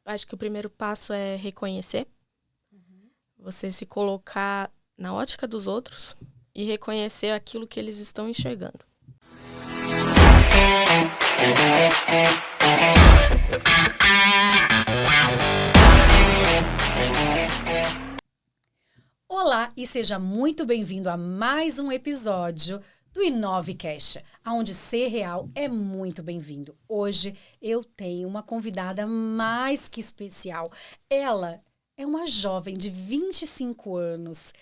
Acho que o primeiro passo é reconhecer. Você se colocar na ótica dos outros e reconhecer aquilo que eles estão enxergando. Olá e seja muito bem-vindo a mais um episódio do InoveCast, onde ser real é muito bem-vindo. Hoje eu tenho uma convidada mais que especial. Ela é uma jovem de 25 anos,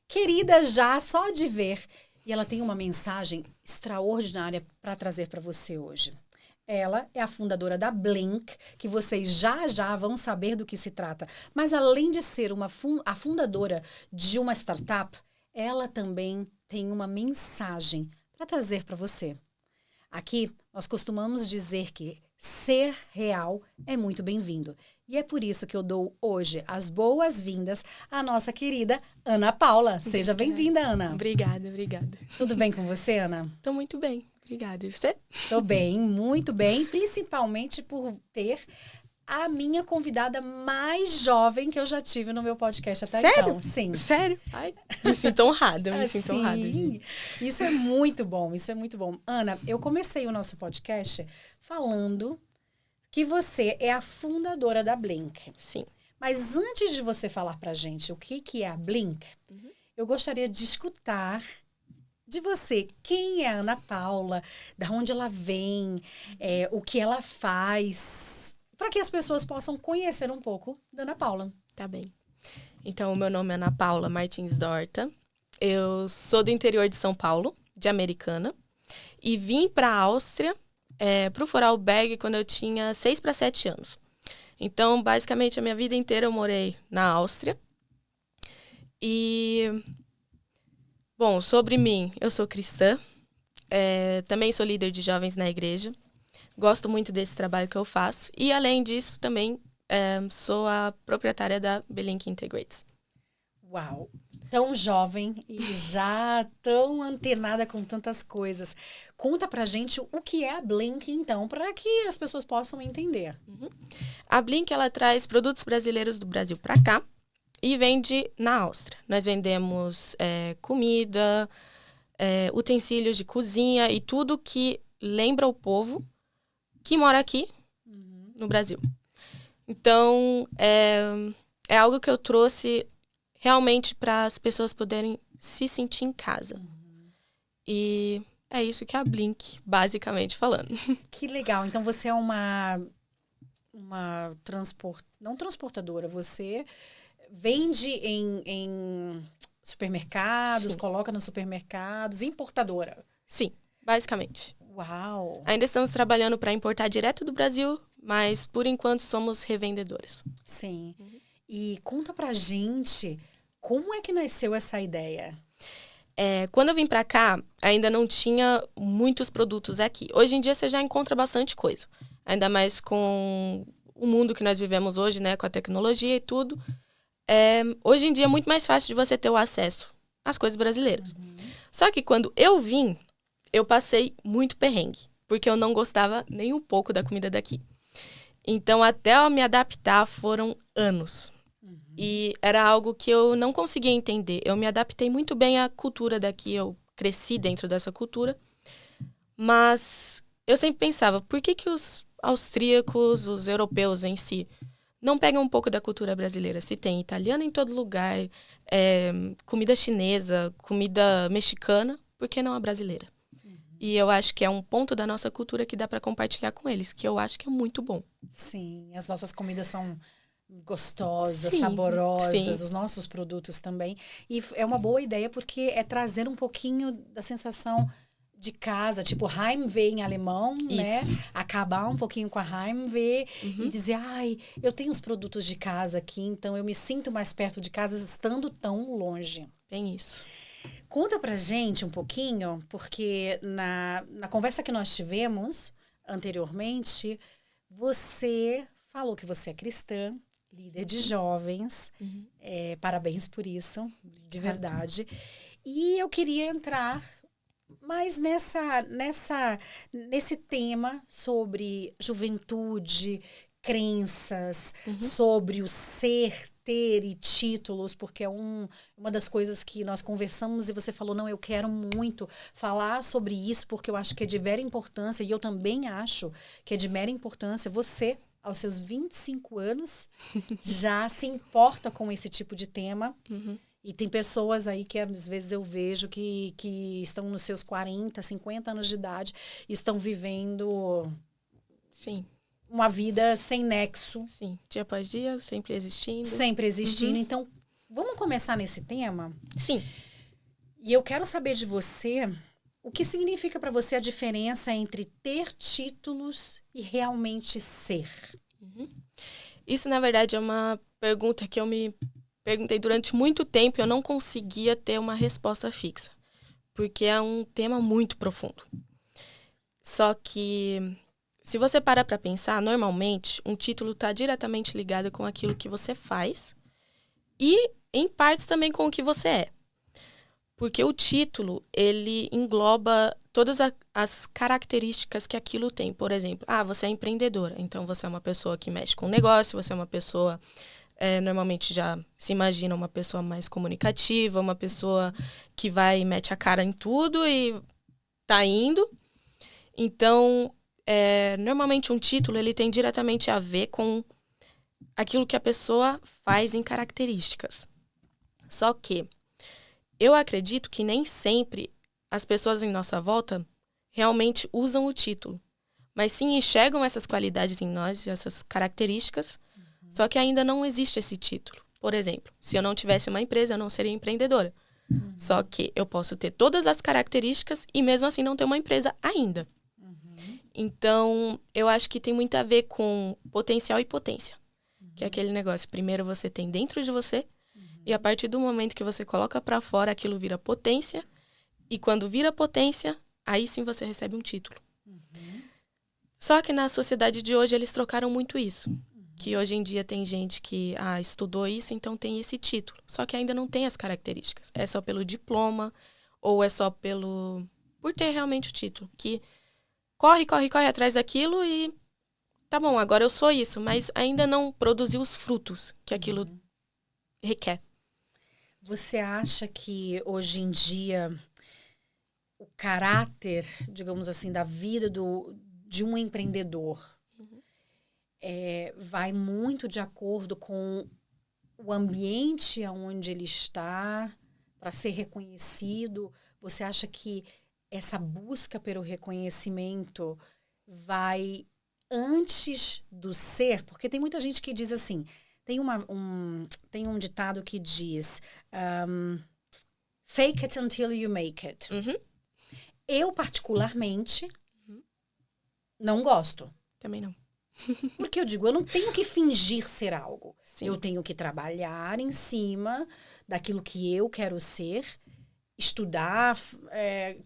querida já só de ver, e ela tem uma mensagem extraordinária para trazer para você hoje. Ela é a fundadora da Blink, que vocês já vão saber do que se trata. Mas além de ser a fundadora de uma startup, ela também tem uma mensagem para trazer para você. Aqui, nós costumamos dizer que ser real é muito bem-vindo. E é por isso que eu dou hoje as boas-vindas à nossa querida Ana Paula. Seja bem-vinda, Ana. Obrigada. Tudo bem com você, Ana? Tô muito bem, obrigada. E você? Tô bem, muito bem, principalmente por ter a minha convidada mais jovem que eu já tive no meu podcast até então. Sim. Sério? Ai, me sinto honrada, honrada, gente. Isso é muito bom, isso é muito bom. Ana, eu comecei o nosso podcast falando que você é a fundadora da Blink. Sim. Mas antes de você falar pra gente o que é a Blink, eu gostaria de escutar de você, quem é a Ana Paula, da onde ela vem, o que ela faz, para que as pessoas possam conhecer um pouco da Ana Paula. Tá bem. Então, o meu nome é Ana Paula Martins Dorta. Eu sou do interior de São Paulo, de Americana, e vim para a Áustria, para o Vorarlberg, quando eu tinha 6 para 7 anos. Então, basicamente, a minha vida inteira eu morei na Áustria. E... Bom, sobre mim, eu sou cristã, também sou líder de jovens na igreja, gosto muito desse trabalho que eu faço e, além disso, também sou a proprietária da Blink Integrates. Uau! Tão jovem e já tão antenada com tantas coisas. Conta pra gente o que é a Blink, então, para que as pessoas possam entender. A Blink, ela traz produtos brasileiros do Brasil para cá, e vende na Áustria. Nós vendemos comida, utensílios de cozinha e tudo que lembra o povo que mora aqui no Brasil. Então, é algo que eu trouxe realmente para as pessoas poderem se sentir em casa. E é isso que é a Blink, basicamente falando. Que legal. Então, você é uma não transportadora, você vende em supermercados, Sim. coloca nos supermercados, importadora. Sim, basicamente. Uau! Ainda estamos trabalhando para importar direto do Brasil, mas por enquanto somos revendedoras. Sim. E conta pra gente como é que nasceu essa ideia? Quando eu vim para cá, ainda não tinha muitos produtos aqui. Hoje em dia você já encontra bastante coisa. Ainda mais com o mundo que nós vivemos hoje, né? Com a tecnologia e tudo. Hoje em dia é muito mais fácil de você ter o acesso às coisas brasileiras. Só que quando eu vim, eu passei muito perrengue, porque eu não gostava nem um pouco da comida daqui. Então, até eu me adaptar, foram anos. E era algo que eu não conseguia entender. Eu me adaptei muito bem à cultura daqui, eu cresci dentro dessa cultura. Mas eu sempre pensava, por que os austríacos, os europeus em si, não pegam um pouco da cultura brasileira? Se tem italiano em todo lugar, comida chinesa, comida mexicana, por que não a brasileira? E eu acho que é um ponto da nossa cultura que dá para compartilhar com eles, que eu acho que é muito bom. Sim, as nossas comidas são gostosas, Sim, saborosas, sim. os nossos produtos também. E é uma boa ideia porque é trazer um pouquinho da sensação de casa, tipo Heimweh em alemão, né? Isso. Acabar um pouquinho com a Heimweh e dizer, ai, eu tenho os produtos de casa aqui, então eu me sinto mais perto de casa estando tão longe. Bem isso. Conta pra gente um pouquinho, porque na conversa que nós tivemos anteriormente, você falou que você é cristã, líder de jovens. Parabéns por isso, de verdade. E eu queria entrar mais nesse tema sobre juventude, crenças, sobre o ser, ter e títulos, porque é uma das coisas que nós conversamos e você falou, não, eu quero muito falar sobre isso, porque eu acho que é de vera importância, e eu também acho que é de mera importância. Você, aos seus 25 anos, já se importa com esse tipo de tema. E tem pessoas aí que às vezes eu vejo que estão nos seus 40, 50 anos de idade e estão vivendo Sim. uma vida sem nexo. Sim, dia após dia, sempre existindo. Sempre existindo. Então, vamos começar nesse tema? Sim. E eu quero saber de você o que significa para você a diferença entre ter títulos e realmente ser. Isso, na verdade, é uma pergunta que eu me perguntei durante muito tempo e eu não conseguia ter uma resposta fixa. Porque é um tema muito profundo. Só que, se você parar para pensar, normalmente, um título está diretamente ligado com aquilo que você faz e, em partes, também com o que você é. Porque o título, ele engloba todas as características que aquilo tem. Por exemplo, você é empreendedora, então você é uma pessoa que mexe com negócio, você é uma pessoa, normalmente já se imagina uma pessoa mais comunicativa, uma pessoa que vai e mete a cara em tudo e tá indo. Então, normalmente um título, ele tem diretamente a ver com aquilo que a pessoa faz em características. Só que eu acredito que nem sempre as pessoas em nossa volta realmente usam o título, mas sim enxergam essas qualidades em nós, essas características, só que ainda não existe esse título. Por exemplo, se eu não tivesse uma empresa, eu não seria empreendedora. Só que eu posso ter todas as características e mesmo assim não ter uma empresa ainda. Então, eu acho que tem muito a ver com potencial e potência. Que é aquele negócio, primeiro você tem dentro de você, e a partir do momento que você coloca para fora, aquilo vira potência. E quando vira potência, aí sim você recebe um título. Só que na sociedade de hoje, eles trocaram muito isso. Que hoje em dia tem gente que estudou isso, então tem esse título. Só que ainda não tem as características. É só pelo diploma, ou é só por ter realmente o título. Que corre atrás daquilo e tá bom, agora eu sou isso. Mas ainda não produziu os frutos que aquilo requer. Você acha que hoje em dia o caráter, digamos assim, da vida de um empreendedor vai muito de acordo com o ambiente onde ele está para ser reconhecido? Você acha que essa busca pelo reconhecimento vai antes do ser? Porque tem muita gente que diz assim, tem um ditado que diz fake it until you make it. Eu, particularmente, não gosto. Também não. Porque eu digo, eu não tenho que fingir ser algo. Sim. Eu tenho que trabalhar em cima daquilo que eu quero ser, estudar,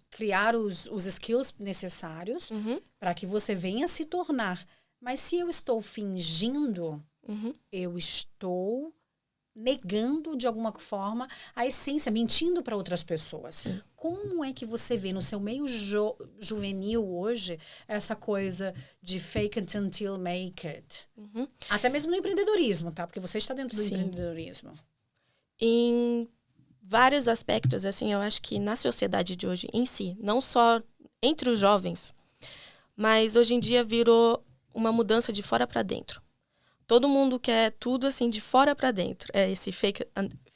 criar os skills necessários para que você venha se tornar. Mas se eu estou fingindo, eu estou negando de alguma forma a essência, mentindo para outras pessoas. Sim. Como é que você vê no seu meio juvenil hoje essa coisa de fake it until make it? Até mesmo no empreendedorismo, tá? Porque você está dentro do empreendedorismo. Em vários aspectos, assim, eu acho que na sociedade de hoje em si, não só entre os jovens, mas hoje em dia virou uma mudança de fora para dentro. Todo mundo quer tudo, assim, de fora para dentro. É esse fake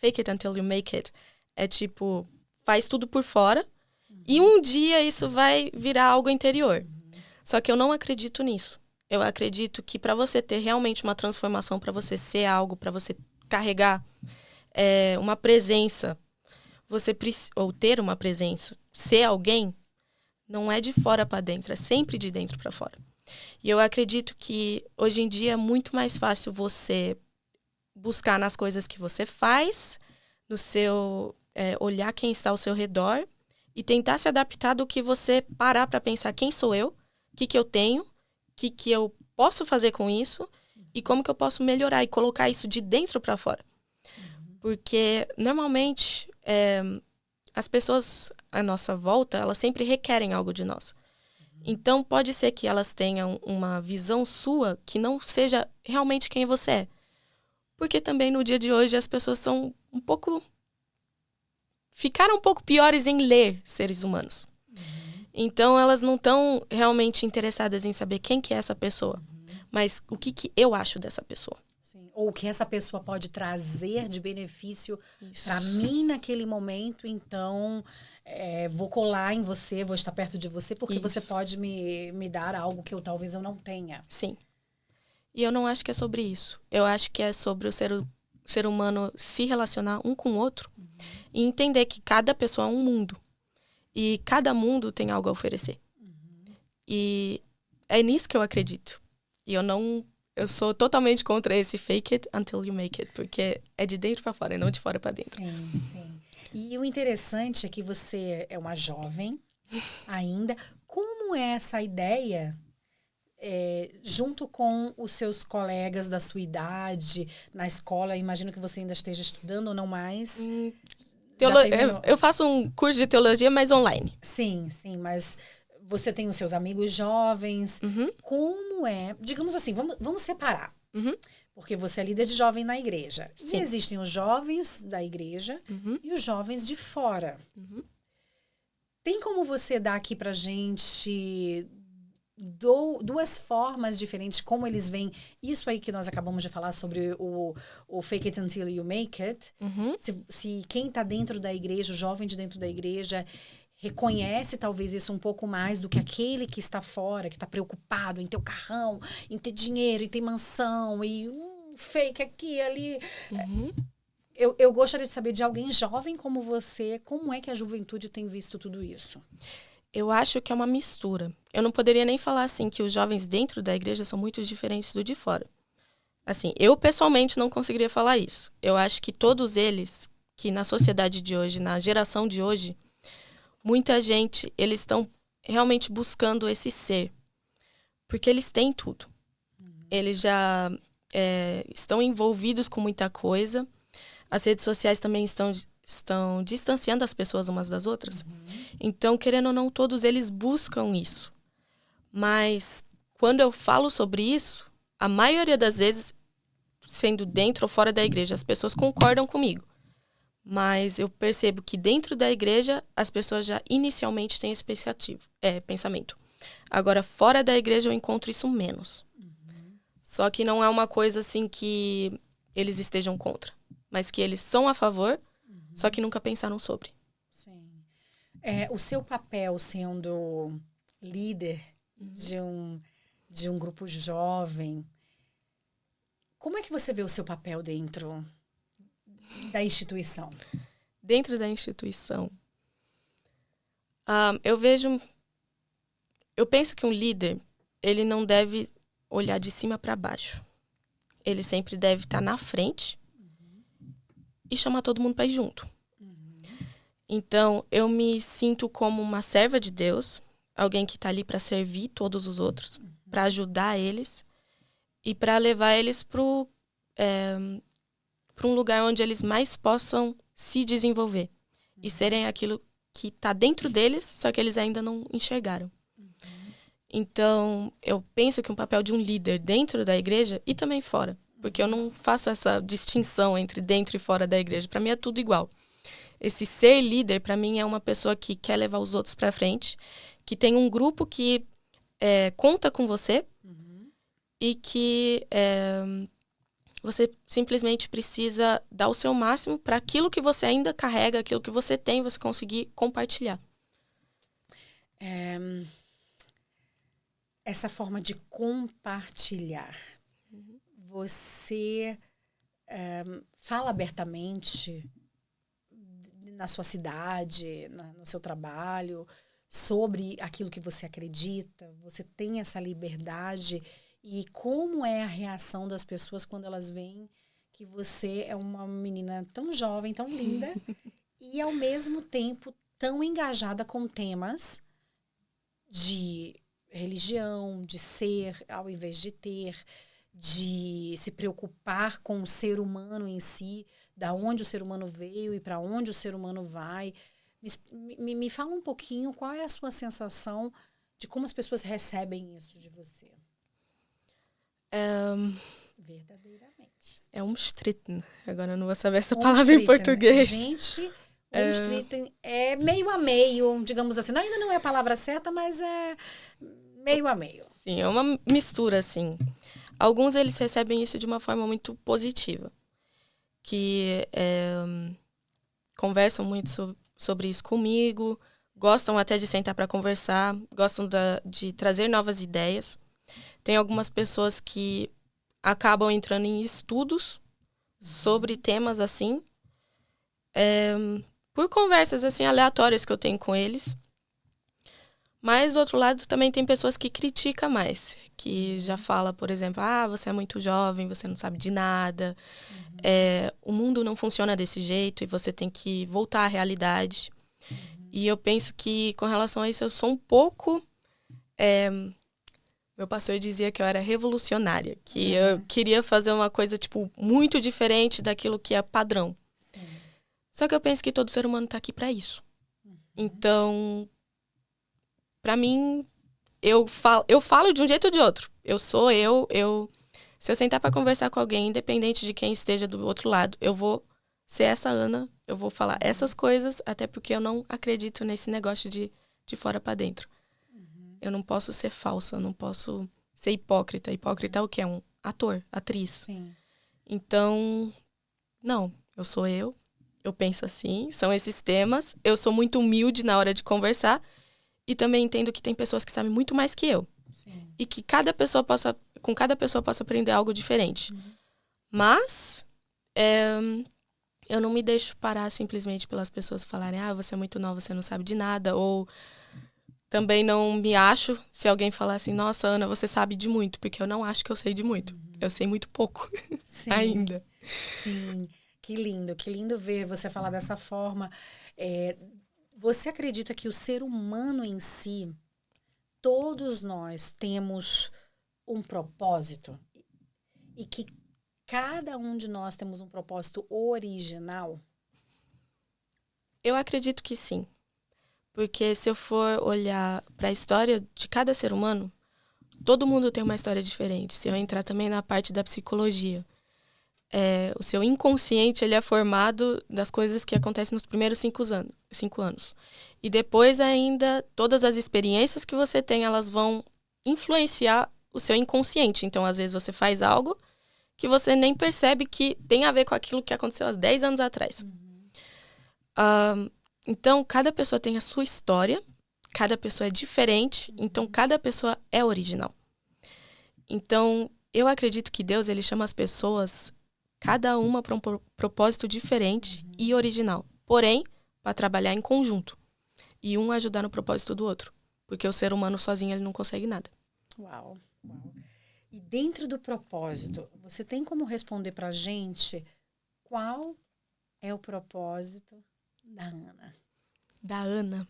it until you make it. É tipo, faz tudo por fora e um dia isso vai virar algo interior. Só que eu não acredito nisso. Eu acredito que para você ter realmente uma transformação, para você ser algo, para você carregar uma presença, ou ter uma presença, ser alguém, não é de fora para dentro, é sempre de dentro para fora. E eu acredito que hoje em dia é muito mais fácil você buscar nas coisas que você faz, no seu olhar quem está ao seu redor e tentar se adaptar do que você parar para pensar quem sou eu, o que eu tenho, o que eu posso fazer com isso e como que eu posso melhorar e colocar isso de dentro para fora. Porque, normalmente, as pessoas à nossa volta, elas sempre requerem algo de nós. Então, pode ser que elas tenham uma visão sua que não seja realmente quem você é. Porque também no dia de hoje as pessoas são ficaram um pouco piores em ler seres humanos. Então, elas não estão realmente interessadas em saber quem que é essa pessoa, mas o que eu acho dessa pessoa. Sim. Ou o que essa pessoa pode trazer de benefício para mim naquele momento, então vou colar em você, vou estar perto de você, porque você pode me dar algo que talvez eu não tenha. Sim. E eu não acho que é sobre isso. Eu acho que é sobre o ser humano se relacionar um com o outro e entender que cada pessoa é um mundo. E cada mundo tem algo a oferecer. E é nisso que eu acredito. E eu sou totalmente contra esse fake it until you make it, porque é de dentro para fora e não de fora para dentro. Sim, sim. E o interessante é que você é uma jovem ainda. Como é essa ideia, junto com os seus colegas da sua idade, na escola? Imagino que você ainda esteja estudando ou não mais. Eu faço um curso de teologia, mas online. Sim, sim, mas você tem os seus amigos jovens. Como é? Digamos assim, vamos separar. Porque você é líder de jovem na igreja. Sim. E existem os jovens da igreja e os jovens de fora. Tem como você dar aqui pra gente duas formas diferentes, como eles veem isso aí que nós acabamos de falar sobre o fake it until you make it. Se quem tá dentro da igreja, o jovem de dentro da igreja, reconhece talvez isso um pouco mais do que aquele que está fora, que está preocupado em ter o carrão, em ter dinheiro, em ter mansão, e fake aqui, ali. Eu gostaria de saber de alguém jovem como você, como é que a juventude tem visto tudo isso? Eu acho que é uma mistura. Eu não poderia nem falar assim que os jovens dentro da igreja são muito diferentes do de fora. Assim, eu pessoalmente não conseguiria falar isso. Eu acho que todos eles, que na sociedade de hoje, na geração de hoje, muita gente, eles estão realmente buscando esse ser. Porque eles têm tudo. Eles já estão envolvidos com muita coisa. As redes sociais também estão distanciando as pessoas umas das outras. Então, querendo ou não, todos eles buscam isso. Mas, quando eu falo sobre isso, a maioria das vezes, sendo dentro ou fora da igreja, as pessoas concordam comigo. Mas eu percebo que dentro da igreja, as pessoas já inicialmente têm esse pensamento. Agora, fora da igreja, eu encontro isso menos. Só que não é uma coisa assim que eles estejam contra. Mas que eles são a favor, só que nunca pensaram sobre. Sim. O seu papel sendo líder de um grupo jovem, como é que você vê o seu papel dentro da instituição? Dentro da instituição, eu penso que um líder, ele não deve olhar de cima para baixo. Ele sempre deve estar na frente e chamar todo mundo para ir junto. Então, eu me sinto como uma serva de Deus, alguém que está ali para servir todos os outros, para ajudar eles e para levar eles para um lugar onde eles mais possam se desenvolver e serem aquilo que está dentro deles, só que eles ainda não enxergaram. Então, eu penso que um papel de um líder dentro da igreja e também fora, porque eu não faço essa distinção entre dentro e fora da igreja. Para mim é tudo igual. Esse ser líder, para mim, é uma pessoa que quer levar os outros para frente, que tem um grupo que conta com você e que você simplesmente precisa dar o seu máximo para aquilo que você ainda carrega, aquilo que você tem, você conseguir compartilhar. Essa forma de compartilhar, você fala abertamente na sua cidade, no seu trabalho, sobre aquilo que você acredita? Você tem essa liberdade? E como é a reação das pessoas quando elas veem que você é uma menina tão jovem, tão linda, e ao mesmo tempo tão engajada com temas de religião, de ser ao invés de ter, de se preocupar com o ser humano em si, da onde o ser humano veio e para onde o ser humano vai. Me fala um pouquinho qual é a sua sensação de como as pessoas recebem isso de você? Verdadeiramente. É umstritten. Agora eu não vou saber essa palavra em português. Gente, umstritten é meio a meio, digamos assim. Ainda não é a palavra certa, mas é meio a meio. Sim, é uma mistura, assim. Alguns, eles recebem isso de uma forma muito positiva. Que conversam muito sobre isso comigo, gostam até de sentar para conversar, gostam de trazer novas ideias. Tem algumas pessoas que acabam entrando em estudos sobre temas assim, por conversas assim aleatórias que eu tenho com eles. Mas, do outro lado, também tem pessoas que criticam mais. Que já fala, por exemplo, você é muito jovem, você não sabe de nada. O mundo não funciona desse jeito e você tem que voltar à realidade. E eu penso que, com relação a isso, eu sou um pouco... meu pastor dizia que eu era revolucionária. Que eu queria fazer uma coisa, tipo, muito diferente daquilo que é padrão. Sim. Só que eu penso que todo ser humano está aqui para isso. Então... Pra mim, eu falo de um jeito ou de outro. Eu sou se eu sentar pra conversar com alguém, independente de quem esteja do outro lado, eu vou ser essa Ana, eu vou falar essas coisas, até porque eu não acredito nesse negócio de fora pra dentro. Eu não posso ser falsa, eu não posso ser hipócrita. Hipócrita é o quê? É um ator, atriz. Sim. Então, não, eu sou eu penso assim, são esses temas, eu sou muito humilde na hora de conversar. E também entendo que tem pessoas que sabem muito mais que eu. Sim. E que com cada pessoa possa aprender algo diferente. Mas eu não me deixo parar simplesmente pelas pessoas falarem você é muito nova, você não sabe de nada. Ou também não me acho se alguém falar assim, nossa, Ana, você sabe de muito. Porque eu não acho que eu sei de muito. Eu sei muito pouco ainda. Sim, que lindo ver você falar dessa forma. Você acredita que o ser humano em si, todos nós temos um propósito? E que cada um de nós temos um propósito original? Eu acredito que sim. Porque se eu for olhar para a história de cada ser humano, todo mundo tem uma história diferente. Se eu entrar também na parte da psicologia, o seu inconsciente ele é formado das coisas que acontecem nos primeiros 5 anos. E depois ainda, todas as experiências que você tem, elas vão influenciar o seu inconsciente. Então, às vezes, você faz algo que você nem percebe que tem a ver com aquilo que aconteceu há 10 anos atrás. Então, cada pessoa tem a sua história, cada pessoa é diferente, então cada pessoa é original. Então, eu acredito que Deus ele chama as pessoas, cada uma para um propósito diferente e original. Porém, para trabalhar em conjunto. E um ajudar no propósito do outro. Porque o ser humano sozinho ele não consegue nada. Uau. E dentro do propósito, você tem como responder pra gente qual é o propósito da Ana? Da Ana.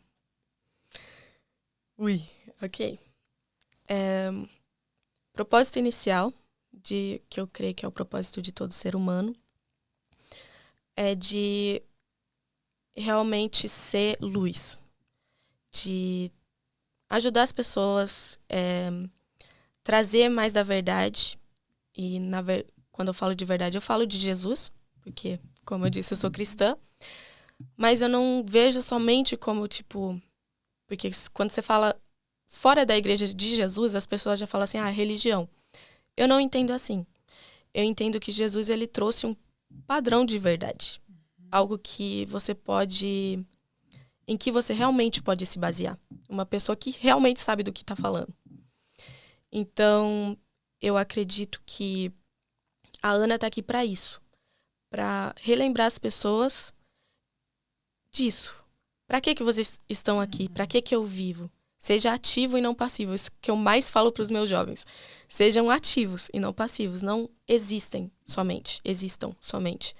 Ok. Propósito inicial, que eu creio que é o propósito de todo ser humano, é de realmente ser luz. De ajudar as pessoas, trazer mais da verdade. E quando eu falo de verdade, eu falo de Jesus, porque, como eu disse, eu sou cristã. Mas eu não vejo somente como, porque quando você fala fora da igreja de Jesus, as pessoas já falam assim, religião. Eu não entendo assim. Eu entendo que Jesus, ele trouxe um padrão de verdade. Algo que em que você realmente pode se basear. Uma pessoa que realmente sabe do que está falando. Então, eu acredito que a Ana está aqui para isso. Para relembrar as pessoas disso. Para que vocês estão aqui? Para que eu vivo? Seja ativo e não passivo. Isso que eu mais falo para os meus jovens. Sejam ativos e não passivos. Não existam somente.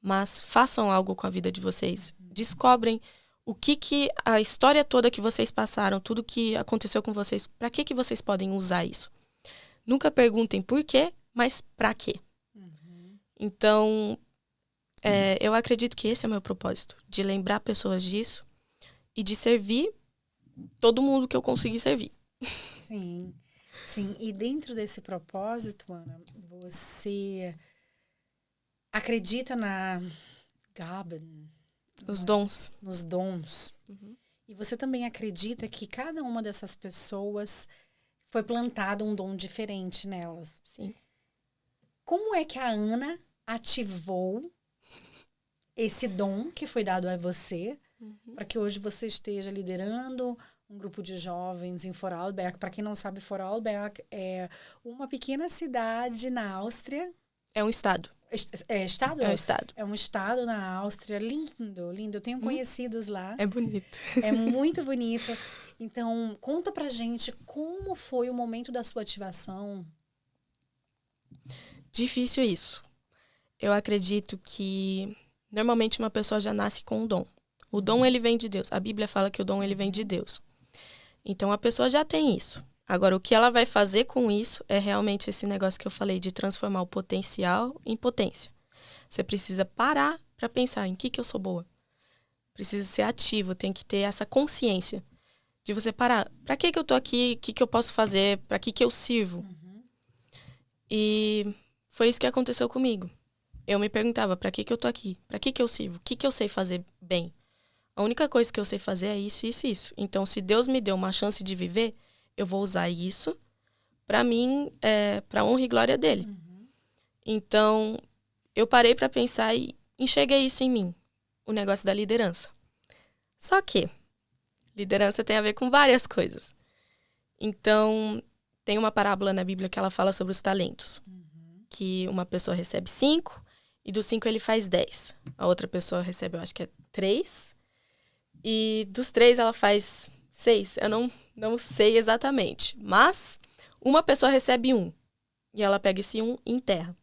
Mas façam algo com a vida de vocês. Descobrem o que a história toda que vocês passaram, tudo que aconteceu com vocês, para que vocês podem usar isso? Nunca perguntem por quê, mas para quê? Então, eu acredito que esse é o meu propósito. De lembrar pessoas disso e de servir todo mundo que eu conseguir servir. Sim, sim. E dentro desse propósito, Ana, você acredita na Gaben, Os dons. nos dons. Uhum. E você também acredita que cada uma dessas pessoas foi plantado um dom diferente nelas. Sim. Como é que a Ana ativou esse dom que foi dado a você para que hoje você esteja liderando um grupo de jovens em Vorarlberg? Para quem não sabe, Vorarlberg é uma pequena cidade na Áustria. É um estado. É estado? É um estado. É um estado na Áustria. Lindo, lindo. Eu tenho conhecidos lá. É bonito. É muito bonito. Então, conta pra gente como foi o momento da sua ativação. Difícil isso. Eu acredito que normalmente uma pessoa já nasce com um dom. O dom, ele vem de Deus. A Bíblia fala que o dom, ele vem de Deus. Então, a pessoa já tem isso. Agora, o que ela vai fazer com isso é realmente esse negócio que eu falei de transformar o potencial em potência. Você precisa parar para pensar em que eu sou boa. Precisa ser ativo, tem que ter essa consciência de você parar. Para que eu tô aqui? O que eu posso fazer? Para que eu sirvo? E foi isso que aconteceu comigo. Eu me perguntava, para que eu tô aqui? Para que eu sirvo? O que eu sei fazer bem? A única coisa que eu sei fazer é isso, isso, isso. Então, se Deus me deu uma chance de viver, eu vou usar isso para mim, para honra e glória dele. Então, eu parei para pensar e enxerguei isso em mim, o negócio da liderança. Só que liderança tem a ver com várias coisas. Então, tem uma parábola na Bíblia que ela fala sobre os talentos. Que uma pessoa recebe 5 e dos 5 ele faz 10. A outra pessoa recebe, eu acho que é 3. E dos 3 ela faz 6. Eu não sei exatamente. Mas uma pessoa recebe 1. E ela pega esse 1 e enterra.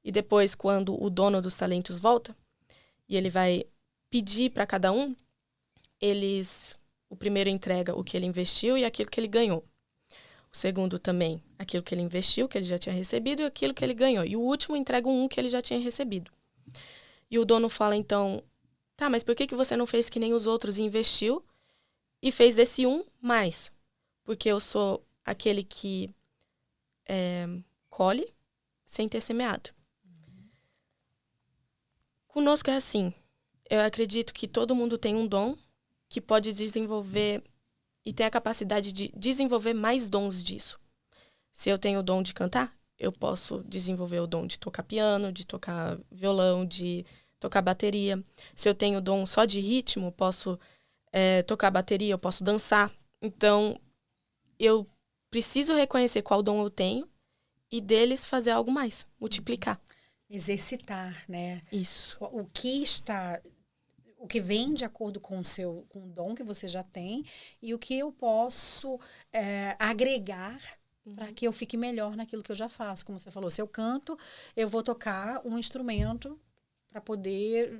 E depois, quando o dono dos talentos volta, e ele vai pedir para cada um, o primeiro entrega o que ele investiu e aquilo que ele ganhou. O segundo também, aquilo que ele investiu, que ele já tinha recebido, e aquilo que ele ganhou. E o último entrega um que ele já tinha recebido. E o dono fala, então, tá, mas por que você não fez que nem os outros e investiu e fez desse mais? Porque eu sou aquele que colhe sem ter semeado. Conosco é assim. Eu acredito que todo mundo tem um dom que pode desenvolver e tem a capacidade de desenvolver mais dons disso. Se eu tenho o dom de cantar, eu posso desenvolver o dom de tocar piano, de tocar violão, de tocar bateria. Se eu tenho o dom só de ritmo, posso tocar bateria, eu posso dançar. Então, eu preciso reconhecer qual dom eu tenho e deles fazer algo mais, multiplicar. Exercitar, né? Isso. O que vem de acordo com o dom que você já tem e o que eu posso agregar para que eu fique melhor naquilo que eu já faço. Como você falou, se eu canto, eu vou tocar um instrumento para poder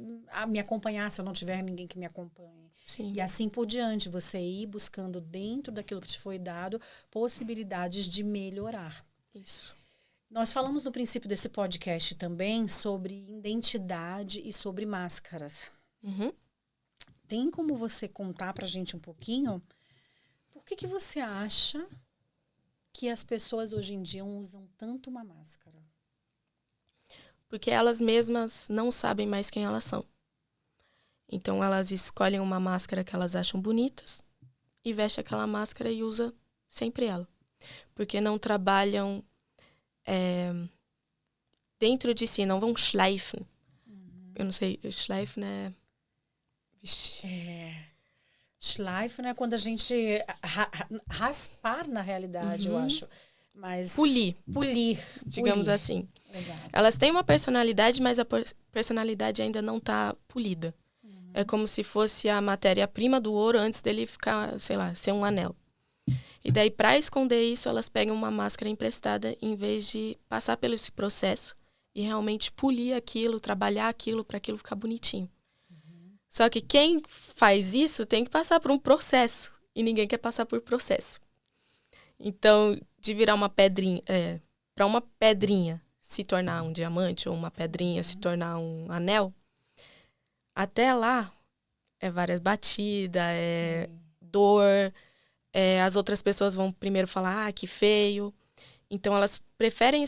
me acompanhar, se eu não tiver ninguém que me acompanhe. Sim. E assim por diante, você ir buscando dentro daquilo que te foi dado possibilidades de melhorar. Isso. Nós falamos no princípio desse podcast também sobre identidade e sobre máscaras. Tem como você contar pra gente um pouquinho por que você acha que as pessoas hoje em dia usam tanto uma máscara? Porque elas mesmas não sabem mais quem elas são. Então elas escolhem uma máscara que elas acham bonitas e vestem aquela máscara e usa sempre ela. Porque não trabalham dentro de si, não vão schleifen. Eu não sei, schleifen é... Schleifen é quando a gente raspar na realidade, eu acho. Mas Polir, digamos assim. Exato. Elas têm uma personalidade, mas a personalidade ainda não está polida. É como se fosse a matéria-prima do ouro antes dele ficar, sei lá, ser um anel. E daí, para esconder isso, elas pegam uma máscara emprestada em vez de passar pelo esse processo e realmente polir aquilo, trabalhar aquilo para aquilo ficar bonitinho. Só que quem faz isso tem que passar por um processo. E ninguém quer passar por processo. Então, de virar uma pedrinha... para uma pedrinha se tornar um diamante ou uma pedrinha se tornar um anel, até lá é várias batidas, dor, As outras pessoas vão primeiro falar, que feio. Então, elas preferem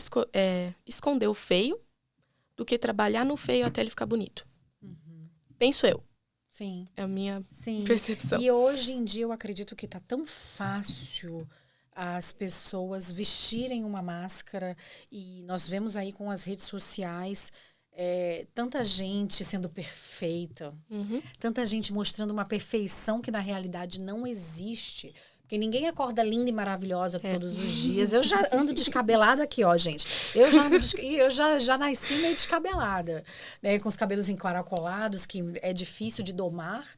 esconder o feio do que trabalhar no feio até ele ficar bonito. Penso eu. Sim. É a minha Sim. percepção. E hoje em dia eu acredito que tá tão fácil as pessoas vestirem uma máscara, e nós vemos aí com as redes sociais tanta gente sendo perfeita, tanta gente mostrando uma perfeição que na realidade não existe. Porque ninguém acorda linda e maravilhosa todos os dias. Eu já ando descabelada aqui, ó, gente. Eu já nasci meio descabelada, né? Com os cabelos encaracolados, que é difícil de domar.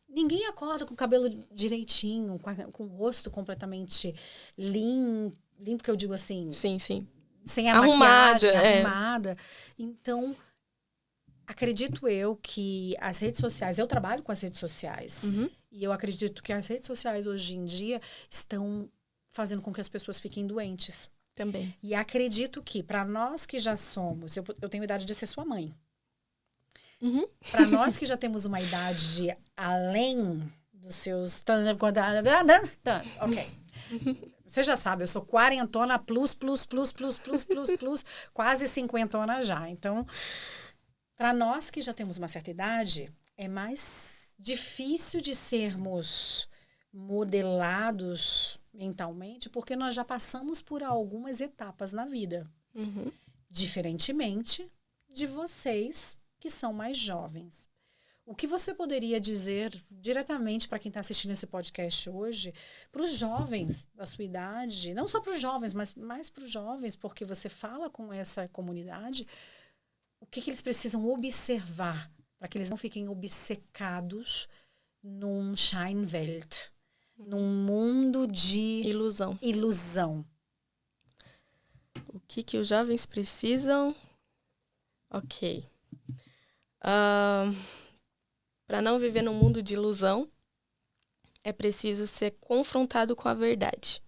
Ninguém acorda com o cabelo direitinho, com o rosto completamente limpo, que eu digo assim... Sim, sim. Sem a maquiagem, arrumada. Então, acredito eu que as redes sociais... Eu trabalho com as redes sociais. E eu acredito que as redes sociais, hoje em dia, estão fazendo com que as pessoas fiquem doentes. Também. E acredito que, para nós que já somos... Eu tenho idade de ser sua mãe. Para nós que já temos uma idade além dos seus... Ok. Você já sabe, eu sou quarentona plus, quase cinquentona já. Então, para nós que já temos uma certa idade, é mais difícil de sermos modelados mentalmente, porque nós já passamos por algumas etapas na vida. Diferentemente de vocês que são mais jovens. O que você poderia dizer diretamente para quem está assistindo esse podcast hoje, para os jovens da sua idade, não só para os jovens, mas mais para os jovens, porque você fala com essa comunidade, o que eles precisam observar para que eles não fiquem obcecados num Scheinwelt, num mundo de ilusão. O que os jovens precisam? Ok. Para não viver num mundo de ilusão, é preciso ser confrontado com a verdade.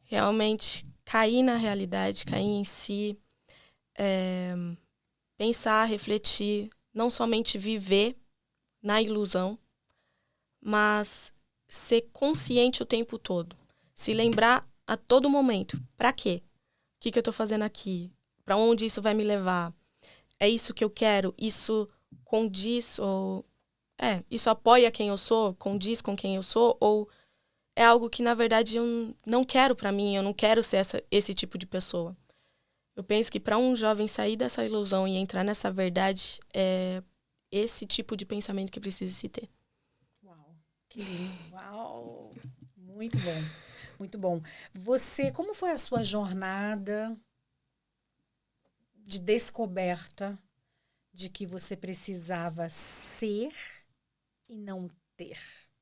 Realmente cair na realidade, cair em si, pensar, refletir, não somente viver na ilusão, mas ser consciente o tempo todo. Se lembrar a todo momento. Para quê? O que eu estou fazendo aqui? Para onde isso vai me levar? É isso que eu quero? Isso condiz ou... isso apoia quem eu sou? Condiz com quem eu sou? Ou é algo que, na verdade, eu não quero para mim? Eu não quero ser esse tipo de pessoa. Eu penso que para um jovem sair dessa ilusão e entrar nessa verdade, é esse tipo de pensamento que precisa se ter. Uau, que lindo. Uau, muito bom, muito bom. Como foi a sua jornada de descoberta de que você precisava ser e não ter?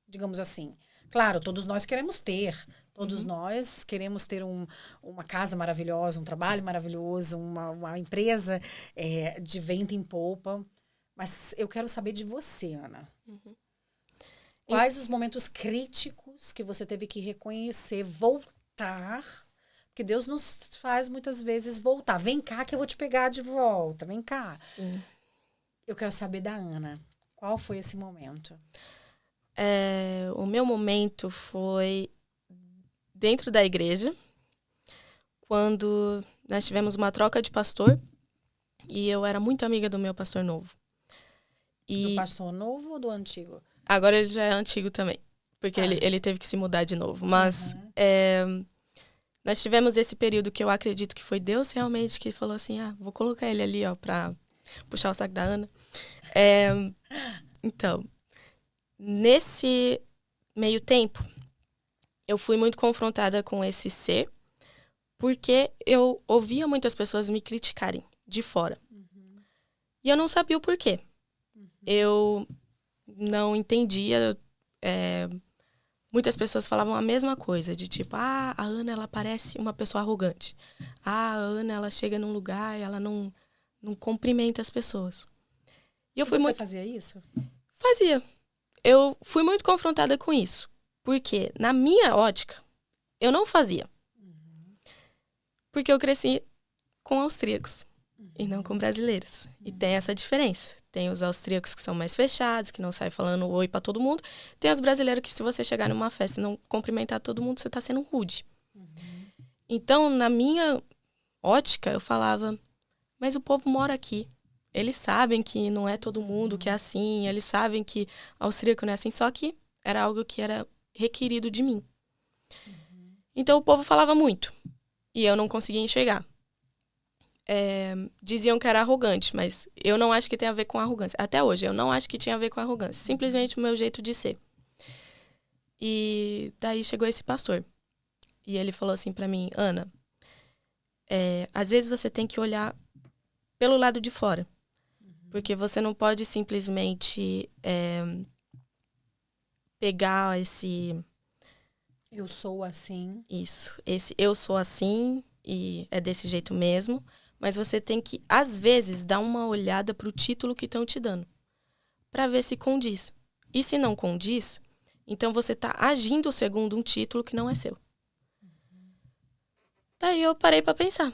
Digamos assim. Claro, todos nós queremos ter. Todos nós queremos ter uma casa maravilhosa, um trabalho maravilhoso, uma empresa de vento em polpa. Mas eu quero saber de você, Ana. Quais os momentos críticos que você teve que reconhecer, voltar? Porque Deus nos faz muitas vezes voltar. Vem cá que eu vou te pegar de volta. Vem cá. Sim. Eu quero saber da Ana. Qual foi esse momento? O meu momento foi dentro da igreja, quando nós tivemos uma troca de pastor e eu era muito amiga do meu pastor novo. Do pastor novo ou do antigo? Agora ele já é antigo também, porque ele teve que se mudar de novo. Mas nós tivemos esse período que eu acredito que foi Deus realmente que falou assim, vou colocar ele ali, ó, pra puxar o saco da Ana. Então, nesse meio tempo, eu fui muito confrontada com esse ser, porque eu ouvia muitas pessoas me criticarem de fora. E eu não sabia o porquê. Eu não entendia. Muitas pessoas falavam a mesma coisa, de tipo, a Ana, ela parece uma pessoa arrogante. A Ana, ela chega num lugar e ela não cumprimenta as pessoas. E eu fui Você fazia isso? Fazia. Eu fui muito confrontada com isso. Porque, na minha ótica, eu não fazia. Porque eu cresci com austríacos e não com brasileiros. E tem essa diferença. Tem os austríacos que são mais fechados, que não saem falando oi pra todo mundo. Tem os brasileiros que se você chegar numa festa e não cumprimentar todo mundo, você tá sendo rude. Então, na minha ótica, eu falava, mas o povo mora aqui. Eles sabem que não é todo mundo que é assim, eles sabem que austríaco não é assim, só que era algo que era requerido de mim. Então, o povo falava muito e eu não conseguia enxergar. Diziam que era arrogante, mas eu não acho que tem a ver com arrogância. Até hoje, eu não acho que tinha a ver com arrogância. Simplesmente o meu jeito de ser. E daí chegou esse pastor. E ele falou assim pra mim, Ana, às vezes você tem que olhar pelo lado de fora. Porque você não pode simplesmente pegar esse... Eu sou assim. Isso, esse eu sou assim e é desse jeito mesmo. Mas você tem que, às vezes, dar uma olhada pro título que estão te dando. Pra ver se condiz. E se não condiz, então você tá agindo segundo um título que não é seu. Daí eu parei pra pensar.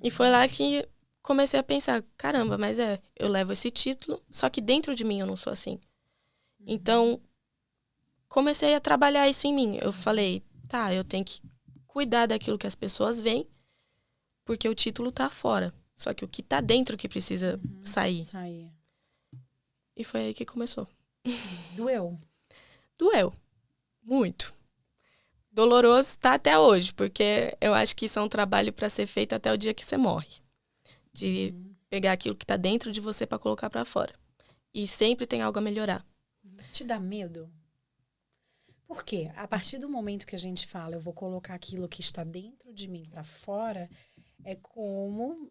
E foi lá que comecei a pensar, caramba, mas eu levo esse título, só que dentro de mim eu não sou assim. Então, comecei a trabalhar isso em mim. Eu falei, tá, eu tenho que cuidar daquilo que as pessoas veem, porque o título tá fora. Só que o que tá dentro que precisa sair. E foi aí que começou. Doeu? Doeu. Muito. Doloroso tá até hoje, porque eu acho que isso é um trabalho para ser feito até o dia que você morre. De pegar aquilo que tá dentro de você para colocar para fora. E sempre tem algo a melhorar. Te dá medo? Por quê? A partir do momento que a gente fala, eu vou colocar aquilo que está dentro de mim para fora, é como...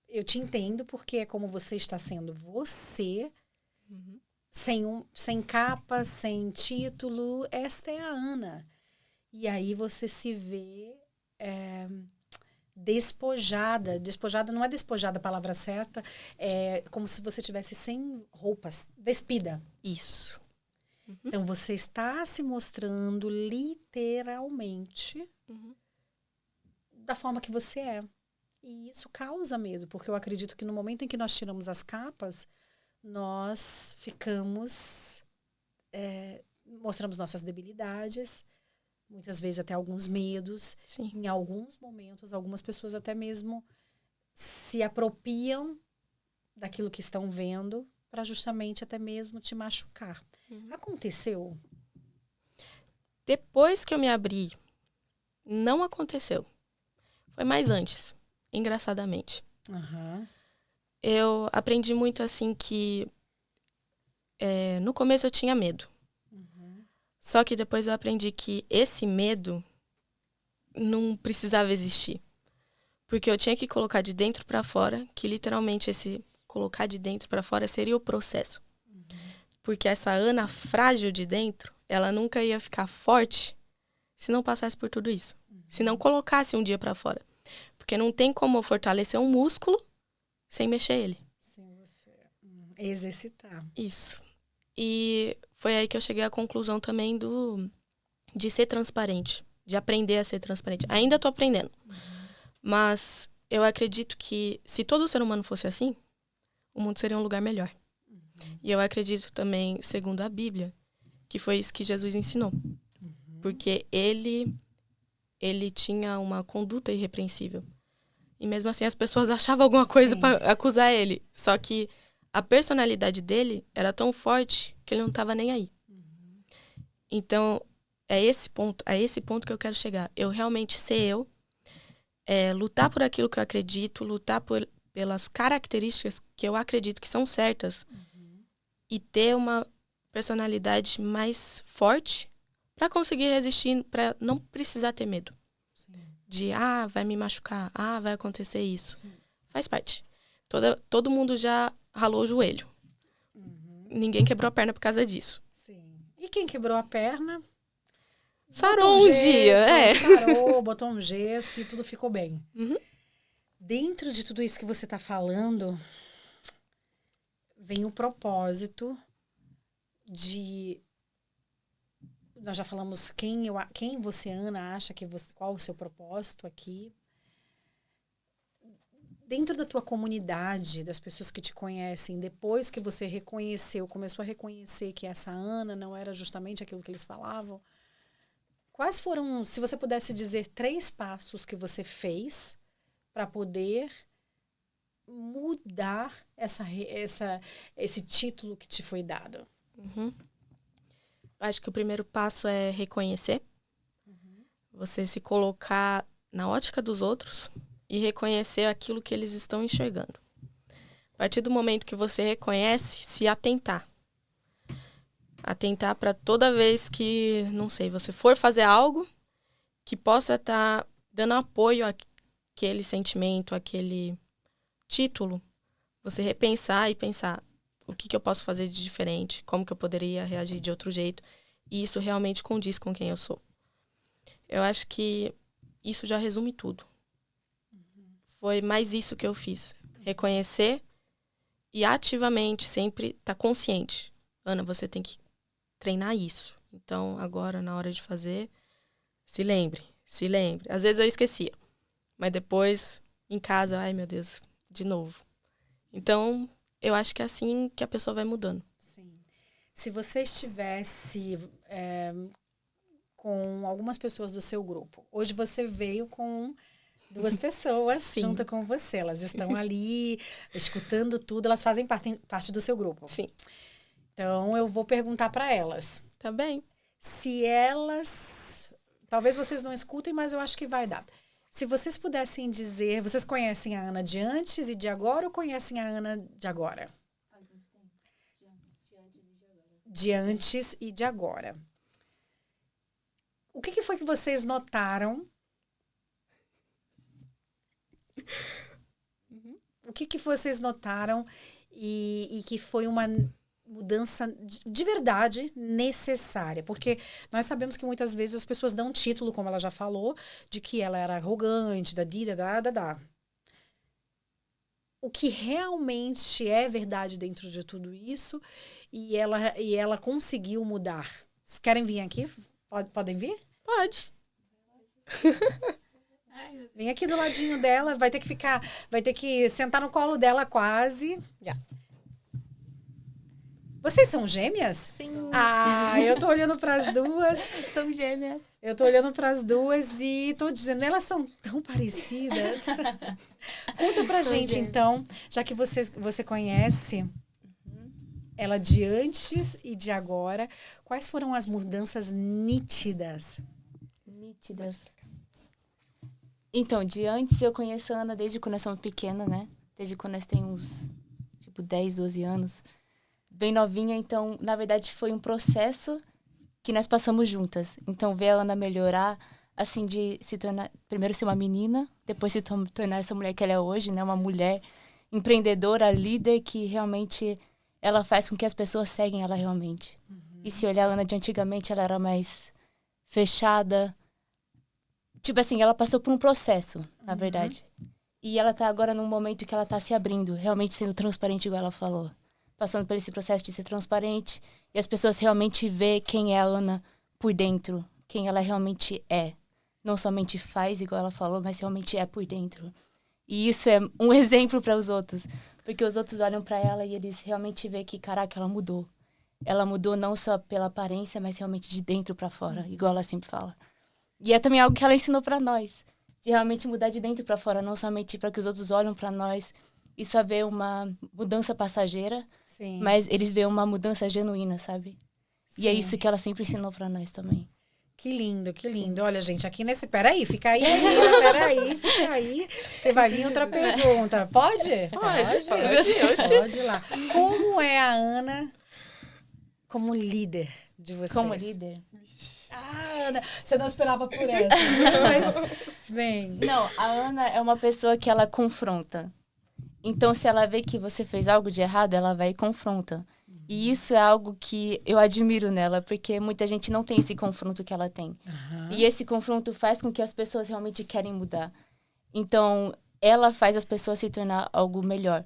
Eu te entendo, porque é como você está sendo você, sem capa, sem título. Esta é a Ana. E aí você se vê despojada. Despojada não é despojada a palavra certa. É como se você estivesse sem roupas, despida. Isso. Então, você está se mostrando literalmente da forma que você é. E isso causa medo, porque eu acredito que no momento em que nós tiramos as capas, nós ficamos... mostramos nossas debilidades, muitas vezes até alguns medos. Sim. Em alguns momentos, algumas pessoas até mesmo se apropriam daquilo que estão vendo para justamente até mesmo te machucar. Aconteceu? Depois que eu me abri, não aconteceu. Foi mais antes, engraçadamente. Eu aprendi muito assim que no começo eu tinha medo. Só que depois eu aprendi que esse medo não precisava existir. Porque eu tinha que colocar de dentro para fora, que literalmente esse colocar de dentro para fora seria o processo. Porque essa Ana frágil de dentro, ela nunca ia ficar forte se não passasse por tudo isso. Se não colocasse um dia para fora. Porque não tem como eu fortalecer um músculo sem mexer ele. Sem você exercitar. Isso. E foi aí que eu cheguei à conclusão também de ser transparente. De aprender a ser transparente. Ainda tô aprendendo. Mas eu acredito que se todo ser humano fosse assim, o mundo seria um lugar melhor. E eu acredito também, segundo a Bíblia, que foi isso que Jesus ensinou. Porque ele tinha uma conduta irrepreensível. E mesmo assim as pessoas achavam alguma coisa para acusar ele. Só que a personalidade dele era tão forte que ele não estava nem aí. Então, é esse ponto que eu quero chegar. Eu realmente ser eu, lutar por aquilo que eu acredito, lutar pelas características que eu acredito que são certas e ter uma personalidade mais forte para conseguir resistir, para não precisar ter medo. De, vai me machucar, vai acontecer isso. Faz parte. Todo mundo já ralou o joelho. Ninguém quebrou a perna por causa disso. E quem quebrou a perna... Sarou um dia, Sarou, botou um gesso e tudo ficou bem. Dentro de tudo isso que você está falando, vem o propósito de... Nós já falamos quem você, Ana, acha que qual o seu propósito aqui. dentro da tua comunidade, das pessoas que te conhecem, depois que você começou a reconhecer que essa Ana não era justamente aquilo que eles falavam, quais foram, se você pudesse dizer 3 passos que você fez para poder mudar esse título que te foi dado? Acho que o primeiro passo é reconhecer. Você se colocar na ótica dos outros e reconhecer aquilo que eles estão enxergando. A partir do momento que você reconhece, se atentar. Atentar para toda vez que, não sei, você for fazer algo que possa estar dando apoio àquele sentimento, àquele título. Você repensar e pensar o que eu posso fazer de diferente, como que eu poderia reagir de outro jeito. E isso realmente condiz com quem eu sou. Eu acho que isso já resume tudo. Foi mais isso que eu fiz. Reconhecer e ativamente sempre estar consciente. Ana, você tem que treinar isso. Então, agora, na hora de fazer, se lembre. Às vezes eu esquecia. Mas depois, em casa, ai meu Deus, de novo. Então, eu acho que é assim que a pessoa vai mudando. Sim. Se você estivesse com algumas pessoas do seu grupo, hoje você veio com 2 pessoas junto com você. Elas estão ali escutando tudo, elas fazem parte do seu grupo. Sim. Então, eu vou perguntar para elas. Tá bem. Se elas... Talvez vocês não escutem, mas eu acho que vai dar. Se vocês pudessem dizer... Vocês conhecem a Ana de antes e de agora ou conhecem a Ana de agora? De antes e de agora. O que foi que vocês notaram? O que vocês notaram e que foi uma mudança de verdade necessária? Porque nós sabemos que muitas vezes as pessoas dão um título, como ela já falou, de que ela era arrogante, da. O que realmente é verdade dentro de tudo isso e ela conseguiu mudar. Vocês querem vir aqui? Podem vir? Pode. Vem aqui do ladinho dela, vai ter que sentar no colo dela quase. Já. Vocês são gêmeas? Sim. Ah, eu tô olhando para as duas. Somos gêmeas. Eu tô olhando para as duas e tô dizendo, elas são tão parecidas. Conta pra gente, gêmeas. então, já que você conhece ela de antes e de agora, quais foram as mudanças nítidas? Nítidas. Então, de antes eu conheço a Ana desde quando nós somos pequenas, né? Desde quando nós temos, 10, 12 anos. Bem novinha, então, na verdade, foi um processo que nós passamos juntas. Então, ver a Ana melhorar, assim, de se tornar... Primeiro ser uma menina, depois se tornar essa mulher que ela é hoje, né? Uma mulher empreendedora, líder, que realmente ela faz com que as pessoas seguem ela realmente. E se olhar a Ana de antigamente, ela era mais fechada. Ela passou por um processo, na verdade. E ela tá agora num momento que ela tá se abrindo, realmente sendo transparente, igual ela falou. Passando por esse processo de ser transparente e as pessoas realmente ver quem é a Ana por dentro, quem ela realmente é. Não somente faz, igual ela falou, mas realmente é por dentro. E isso é um exemplo para os outros, porque os outros olham para ela e eles realmente veem que, caraca, ela mudou. Ela mudou não só pela aparência, mas realmente de dentro para fora, igual ela sempre fala. E é também algo que ela ensinou para nós, de realmente mudar de dentro para fora, não somente para que os outros olhem para nós e só ver uma mudança passageira, Sim. mas eles veem uma mudança genuína, sabe? Sim. E é isso que ela sempre ensinou para nós também. Que lindo, que lindo. Sim. Olha, gente, aqui nesse... Peraí, fica aí, fica aí. Que vai vir outra pergunta. Pode? Pode lá. Como é a Ana como líder de vocês? Como líder? Ah, Ana, você não esperava por essa, mas vem. Não, a Ana é uma pessoa que ela confronta. Então, se ela vê que você fez algo de errado, ela vai e confronta. E isso é algo que eu admiro nela, porque muita gente não tem esse confronto que ela tem. E esse confronto faz com que as pessoas realmente querem mudar. Então, ela faz as pessoas se tornar algo melhor,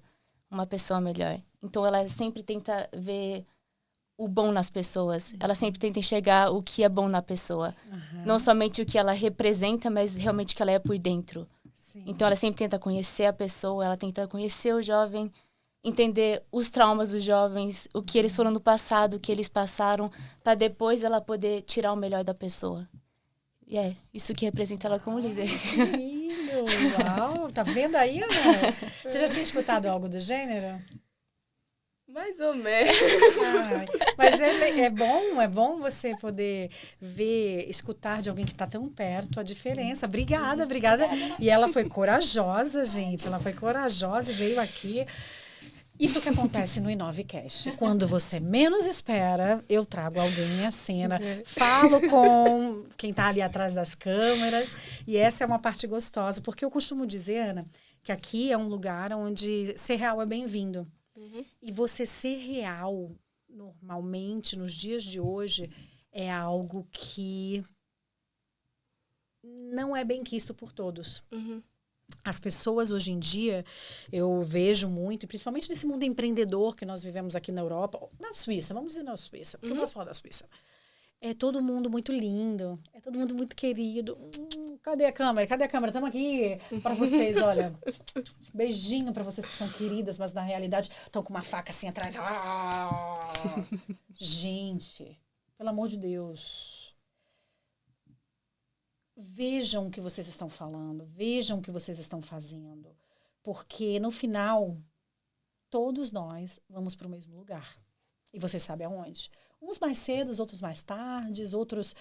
uma pessoa melhor. Então, ela sempre tenta ver o bom nas pessoas. Ela sempre tenta enxergar o que é bom na pessoa. Não somente o que ela representa, mas realmente o que ela é por dentro. Sim. Então, ela sempre tenta conhecer a pessoa, ela tenta conhecer o jovem, entender os traumas dos jovens, o que eles foram no passado, o que eles passaram, para depois ela poder tirar o melhor da pessoa. E é isso que representa ela como líder. Que lindo! Uau! Tá vendo aí, Ana? Você já tinha escutado algo do gênero? Mais ou menos. Ai, mas é bom você poder ver, escutar de alguém que está tão perto a diferença. Obrigada. E ela foi corajosa, gente. Ela foi corajosa e veio aqui. Isso que acontece no Inovecast. Quando você menos espera, eu trago alguém à cena, falo com quem está ali atrás das câmeras. E essa é uma parte gostosa, porque eu costumo dizer, Ana, que aqui é um lugar onde ser real é bem-vindo. E você ser real, normalmente, nos dias de hoje, é algo que não é bem quisto por todos. As pessoas, hoje em dia, eu vejo muito, principalmente nesse mundo empreendedor que nós vivemos aqui na Europa, na Suíça, vamos dizer na Suíça, porque eu posso falar da Suíça. É todo mundo muito lindo, é todo mundo muito querido. Cadê a câmera? Estamos aqui para vocês, olha. Beijinho para vocês que são queridas, mas na realidade estão com uma faca assim atrás. Gente, pelo amor de Deus. Vejam o que vocês estão falando, vejam o que vocês estão fazendo. Porque no final, todos nós vamos para o mesmo lugar. E você sabe aonde? Uns mais cedo, outros mais tarde, outros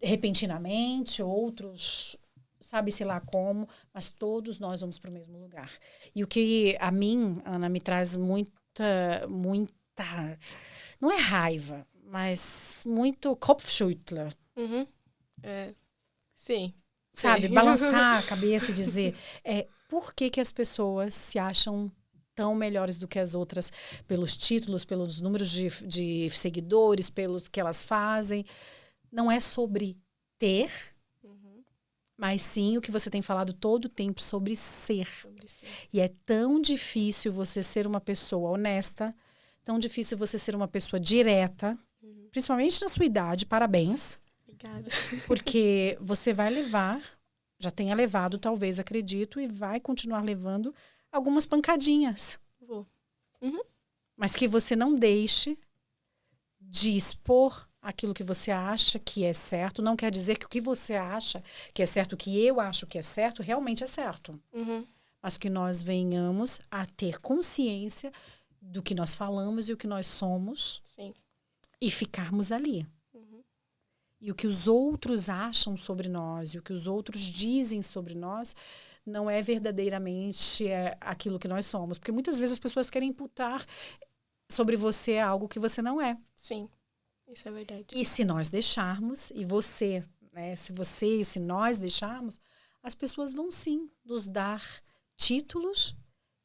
repentinamente, outros sabe-se lá como, mas todos nós vamos para o mesmo lugar. E o que a mim, Ana, me traz muita, não é raiva, mas muito Kopfschüttler. Sim. Sabe, balançar a cabeça e dizer, por que as pessoas se acham tão melhores do que as outras pelos títulos, pelos números de seguidores, pelos que elas fazem. Não é sobre ter, mas sim o que você tem falado todo o tempo sobre ser. E é tão difícil você ser uma pessoa honesta, tão difícil você ser uma pessoa direta, principalmente na sua idade. Parabéns. Obrigada. Porque você vai levar, já tenha levado, talvez, acredito, e vai continuar levando algumas pancadinhas. Vou. Mas que você não deixe de expor aquilo que você acha que é certo. Não quer dizer que o que você acha que é certo, o que eu acho que é certo, realmente é certo. Mas que nós venhamos a ter consciência do que nós falamos e o que nós somos. Sim. E ficarmos ali. E o que os outros acham sobre nós, e o que os outros dizem sobre nós, não é verdadeiramente aquilo que nós somos. Porque muitas vezes as pessoas querem imputar sobre você algo que você não é. Sim, isso é verdade. E se nós deixarmos, e você, né, se nós deixarmos, as pessoas vão sim nos dar títulos,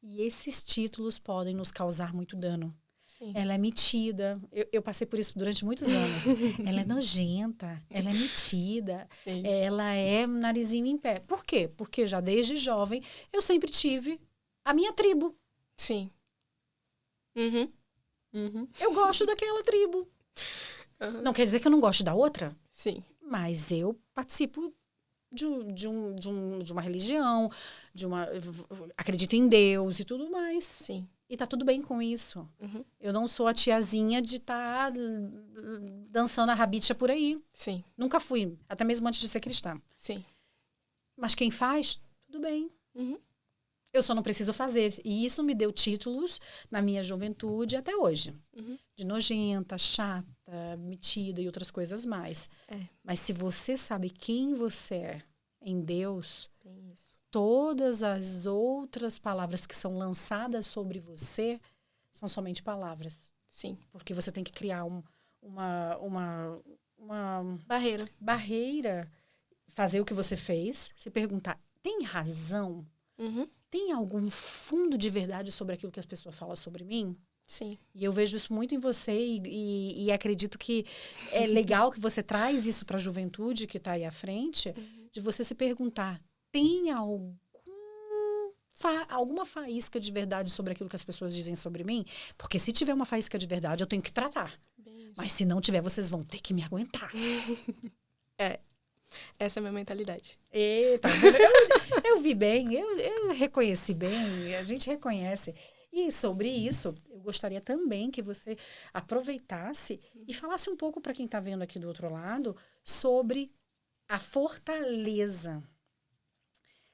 e esses títulos podem nos causar muito dano. Sim. Ela é metida. Eu passei por isso durante muitos anos. Ela é nojenta, ela é metida, Sim. ela é narizinho em pé. Por quê? Porque já desde jovem eu sempre tive a minha tribo. Sim. Eu gosto daquela tribo. Não quer dizer que eu não gosto da outra, Sim. mas eu participo de uma religião, acredito em Deus e tudo mais. Sim. E tá tudo bem com isso. Eu não sou a tiazinha de estar dançando a rabicha por aí. Sim. Nunca fui, até mesmo antes de ser cristã. Sim. Mas quem faz, tudo bem. Eu só não preciso fazer. E isso me deu títulos na minha juventude até hoje. De nojenta, chata, metida e outras coisas mais. Mas se você sabe quem você é em Deus, Tem isso. todas as outras palavras que são lançadas sobre você são somente palavras. Sim. Porque você tem que criar uma Barreira. Fazer o que você fez, se perguntar, tem razão? Tem algum fundo de verdade sobre aquilo que as pessoas falam sobre mim? Sim. E eu vejo isso muito em você e acredito que é legal que você traz isso para a juventude que está aí à frente, de você se perguntar, tem alguma faísca de verdade sobre aquilo que as pessoas dizem sobre mim? Porque se tiver uma faísca de verdade, eu tenho que tratar. Bem, Mas se não tiver, vocês vão ter que me aguentar. Essa é a minha mentalidade. Eita, eu vi bem, eu reconheci bem, a gente reconhece. E sobre isso, eu gostaria também que você aproveitasse e falasse um pouco para quem está vendo aqui do outro lado sobre a fortaleza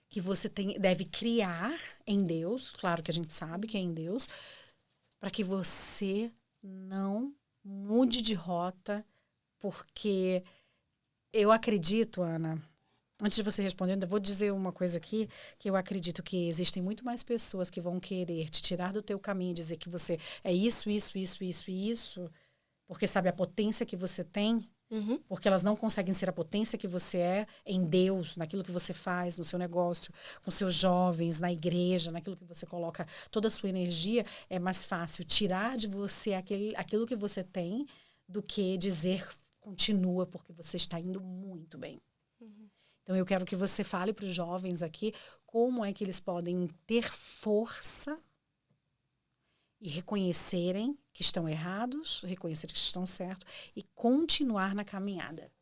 que você deve criar em Deus, claro que a gente sabe que é em Deus, para que você não mude de rota, porque eu acredito, Ana, antes de você responder, eu vou dizer uma coisa aqui, que eu acredito que existem muito mais pessoas que vão querer te tirar do teu caminho e dizer que você é isso, porque sabe a potência que você tem, porque elas não conseguem ser a potência que você é em Deus, naquilo que você faz, no seu negócio, com seus jovens, na igreja, naquilo que você coloca toda a sua energia. É mais fácil tirar de você aquilo que você tem do que dizer continua, porque você está indo muito bem. Então, eu quero que você fale para os jovens aqui como é que eles podem ter força e reconhecerem que estão errados, reconhecer que estão certos e continuar na caminhada.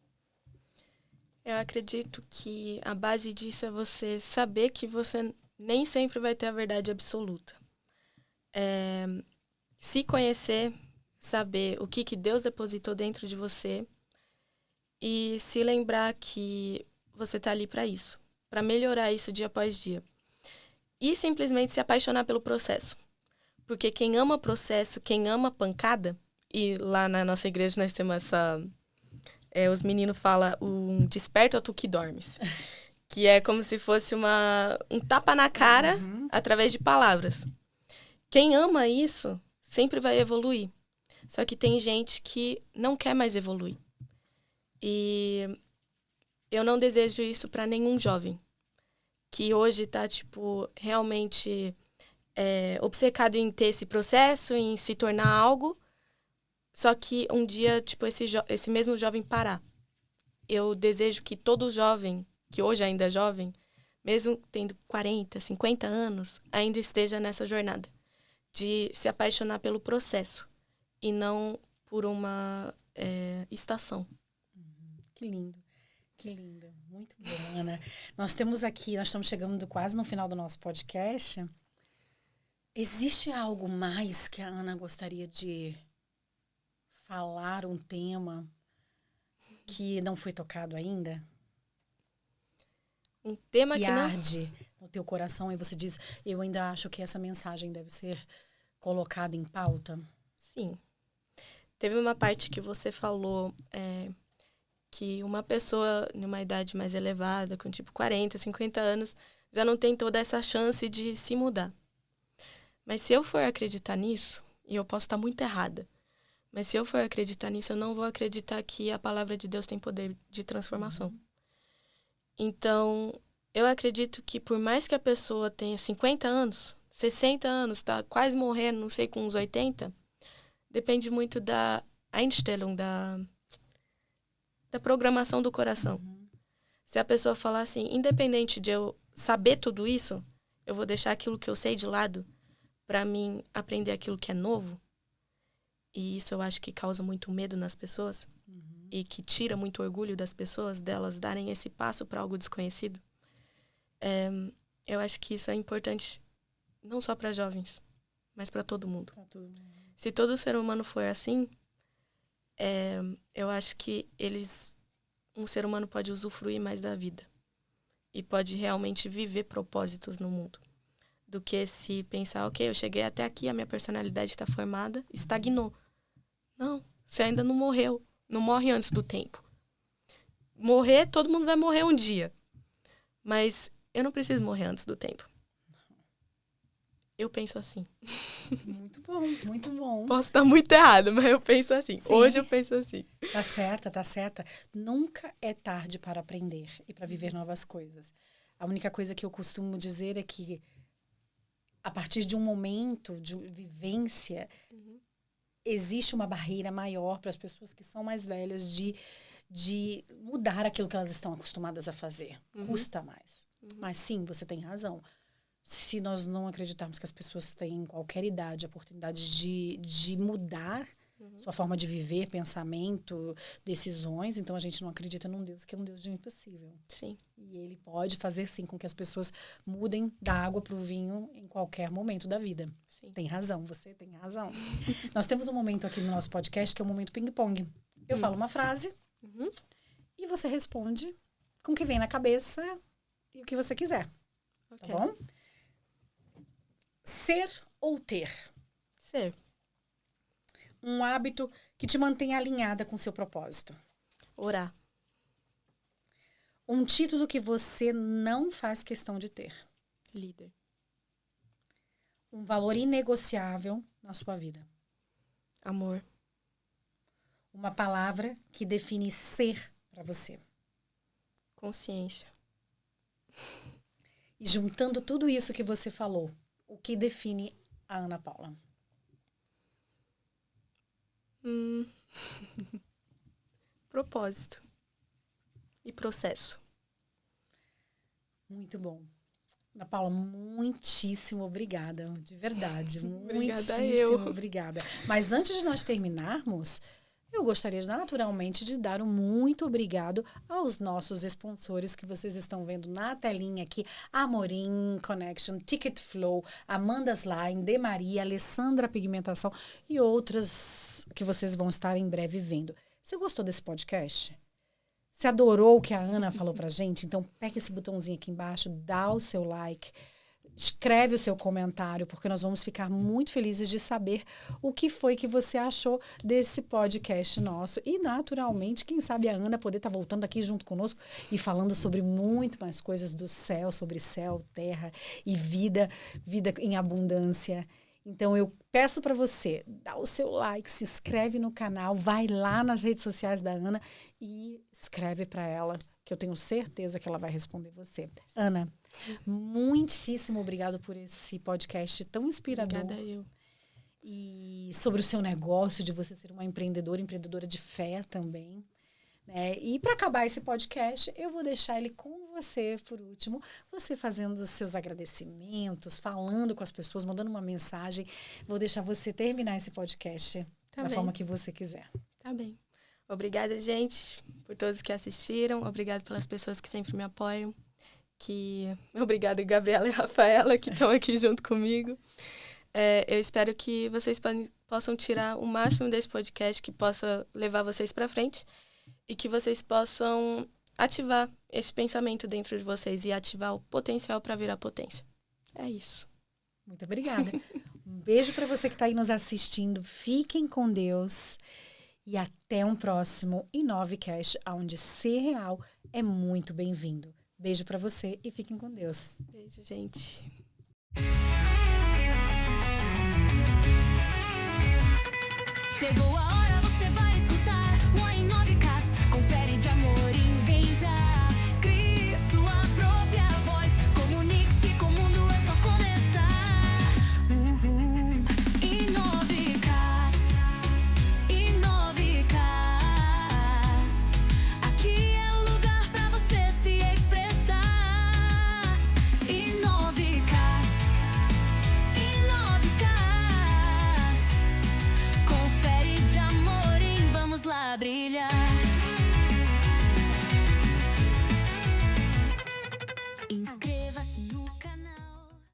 Eu acredito que a base disso é você saber que você nem sempre vai ter a verdade absoluta. Se conhecer, saber o que Deus depositou dentro de você e se lembrar que você está ali para isso, para melhorar isso dia após dia. E simplesmente se apaixonar pelo processo. Porque quem ama processo, quem ama pancada, e lá na nossa igreja nós temos essa... os meninos falam desperta tu que dormes. Que é como se fosse um tapa na cara através de palavras. Quem ama isso sempre vai evoluir. Só que tem gente que não quer mais evoluir. E eu não desejo isso para nenhum jovem. Que hoje está, realmente... obcecado em ter esse processo, em se tornar algo, só que um dia, esse mesmo jovem parar. Eu desejo que todo jovem, que hoje ainda é jovem, mesmo tendo 40, 50 anos, ainda esteja nessa jornada de se apaixonar pelo processo e não por uma estação. Que lindo. Que lindo. Muito bom, Ana. Nós estamos chegando quase no final do nosso podcast. Existe algo mais que a Ana gostaria de falar, um tema que não foi tocado ainda? Um tema que não... arde no teu coração e você diz, eu ainda acho que essa mensagem deve ser colocada em pauta? Sim. Teve uma parte que você falou que uma pessoa numa idade mais elevada, com 40, 50 anos, já não tem toda essa chance de se mudar. Mas se eu for acreditar nisso, e eu posso estar muito errada, mas se eu for acreditar nisso, eu não vou acreditar que a palavra de Deus tem poder de transformação. Então, eu acredito que por mais que a pessoa tenha 50 anos, 60 anos, tá quase morrendo, não sei, com uns 80, depende muito da Einstellung, da programação do coração. Se a pessoa falar assim, independente de eu saber tudo isso, eu vou deixar aquilo que eu sei de lado para mim aprender aquilo que é novo. E isso eu acho que causa muito medo nas pessoas e que tira muito orgulho das pessoas, delas darem esse passo para algo desconhecido. Eu acho que isso é importante não só para jovens, mas para todo mundo. Se todo ser humano for assim, eu acho que um ser humano pode usufruir mais da vida e pode realmente viver propósitos no mundo. Do que se pensar, ok, eu cheguei até aqui, a minha personalidade está formada, estagnou. Não, você ainda não morreu. Não morre antes do tempo. Morrer, todo mundo vai morrer um dia. Mas eu não preciso morrer antes do tempo. Eu penso assim. Muito bom, muito bom. Posso estar muito errado, mas eu penso assim. Sim. Hoje eu penso assim. Tá certa. Nunca é tarde para aprender e para viver novas coisas. A única coisa que eu costumo dizer é que a partir de um momento de vivência, existe uma barreira maior para as pessoas que são mais velhas de mudar aquilo que elas estão acostumadas a fazer. Custa mais. Mas sim, você tem razão. Se nós não acreditarmos que as pessoas têm, em qualquer idade, a oportunidade de mudar, sua forma de viver, pensamento, decisões. Então, a gente não acredita num Deus que é um Deus de impossível. Sim. E ele pode fazer, sim, com que as pessoas mudem da água para o vinho em qualquer momento da vida. Sim. Tem razão, você tem razão. Nós temos um momento aqui no nosso podcast que é o momento ping-pong. Eu falo uma frase e você responde com o que vem na cabeça e o que você quiser. Okay. Tá bom? Ser ou ter? Ser. Um hábito que te mantém alinhada com seu propósito. Orar. Um título que você não faz questão de ter. Líder. Um valor inegociável na sua vida. Amor. Uma palavra que define ser para você. Consciência. E juntando tudo isso que você falou, o que define a Ana Paula? Propósito. E processo. Muito bom. Ana Paula, muitíssimo obrigada. De verdade. Obrigada Muitíssimo obrigada. Mas antes de nós terminarmos, eu gostaria naturalmente de dar um muito obrigado aos nossos sponsores que vocês estão vendo na telinha aqui. Amorim Connection, Ticket Flow, Amanda's Line, De Maria, Alessandra Pigmentação e outras que vocês vão estar em breve vendo. Você gostou desse podcast? Você adorou o que a Ana falou pra gente? Então pega esse botãozinho aqui embaixo, dá o seu like, escreve o seu comentário, porque nós vamos ficar muito felizes de saber o que foi que você achou desse podcast nosso. E, naturalmente, quem sabe a Ana poder estar voltando aqui junto conosco e falando sobre muito mais coisas do céu, sobre céu, terra e vida em abundância. Então, eu peço para você, dá o seu like, se inscreve no canal, vai lá nas redes sociais da Ana e escreve para ela, que eu tenho certeza que ela vai responder você. Ana, muitíssimo obrigado por esse podcast tão inspirador. Obrigada eu. E sobre o seu negócio, de você ser uma empreendedora de fé também. Né? E para acabar esse podcast, eu vou deixar ele com você, por último, você fazendo os seus agradecimentos, falando com as pessoas, mandando uma mensagem. Vou deixar você terminar esse podcast da forma que você quiser. Tá bem. Obrigada, gente, por todos que assistiram. Obrigada pelas pessoas que sempre me apoiam. Obrigada, Gabriela e Rafaela, que estão aqui junto comigo. Eu espero que vocês possam tirar o máximo desse podcast, que possa levar vocês para frente e que vocês possam ativar esse pensamento dentro de vocês e ativar o potencial para virar potência. É isso. Muito obrigada. Um beijo para você que está aí nos assistindo. Fiquem com Deus e até um próximo Inovecast, onde ser real é muito bem-vindo. Beijo para você e fiquem com Deus. Beijo, gente. Chegou a hora.